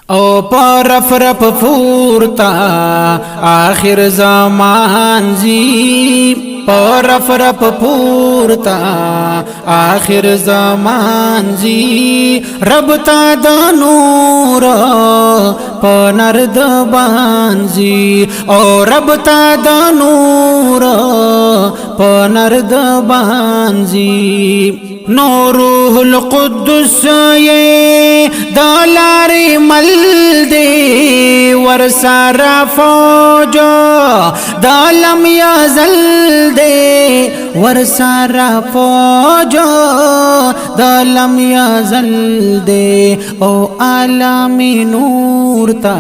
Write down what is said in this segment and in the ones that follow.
او پر رف پورتا آخر زمان زی پر رف پورتا آخر زمان زی رب تا د نور پنر د بانزی او رب تا د نور پنر د بانزی نوروح القدس یہ دولار مل دے ورسارا فوج دالم یزل دے ورسارا فوج دالم یزل دے او عالمی نور تا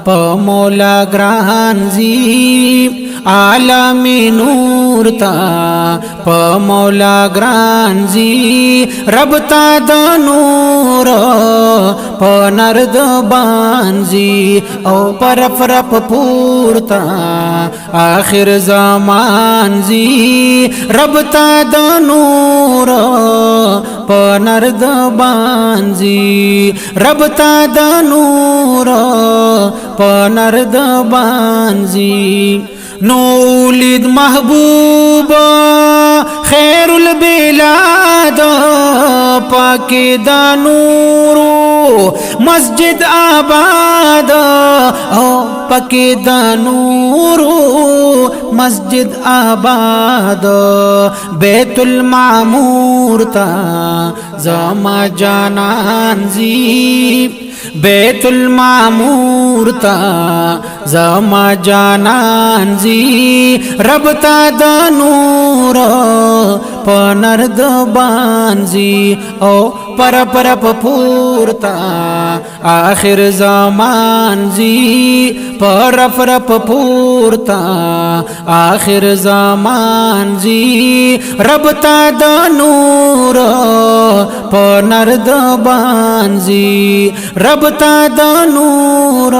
پا مولا گران زی عالمی نور تا پا مولا گران زی رب تا د نور پا نرد بانزی او پر فرپ پورتا آخر زمان زی رب تا د نور پا نرد بانزی رب تا د نور پا نرد بانزی نولد محبوب خیر البلاد پاک دا نورو مسجد آباد او پاک دا نورو مسجد آباد بیت المعمور تا زما جانان زی بیت المعمور تا زما جانان زی رب تا د نور پنر د بانزی او پر پورتا آخر زمان زی پر پورتا آخر زمان زی رب تا د نور پنر د بانزی رب تا د نور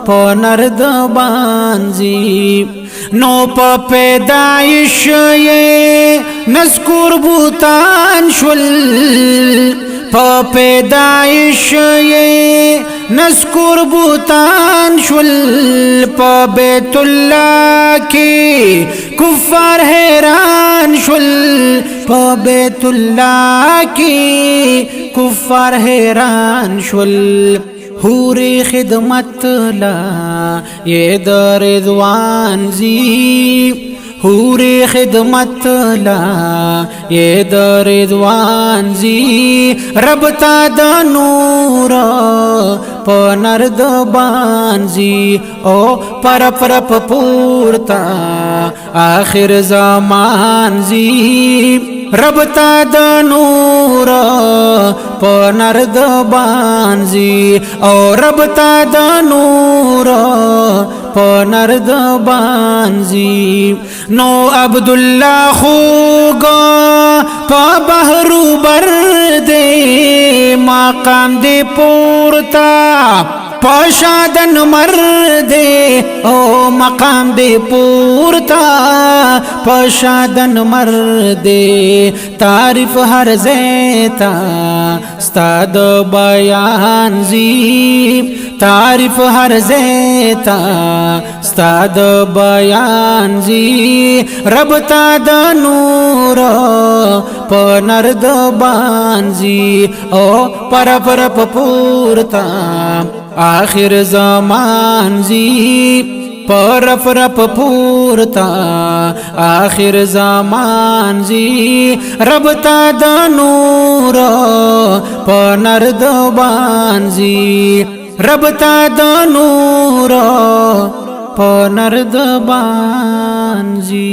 پنر د بانزی نو پا پیدائش یہ نذکر بوتان شل پا پیدائش یہ نذکر بوتان شل پا بیت اللہ کی کفار حیران شل پا بیت اللہ کی کفار حیران شل حوری خدمت لا یہ در رضوان زی حوری خدمت لا یہ در رضوان زی رب تا د نور پنر د بانزی او پر پورتا آخر زمان زی رب تا د نور پنر د بانزی او رب تا د نور پنر د بانزی نو عبداللہ خوگا پا بحرو بر دے مقام دے پورتا پاشادن مردے او مقام دے پورتا پاشادن مردے تعریف ہر زیتا استاد بیان زی تعریف ہر زیتا استاد بیان زی رب تا د نور پنر د بانزی او پر پورتا آخر زمان زی پر پورتا آخر زمان زی رب تا د نور پنر د بانزی رب تا د نور پنر د بانزی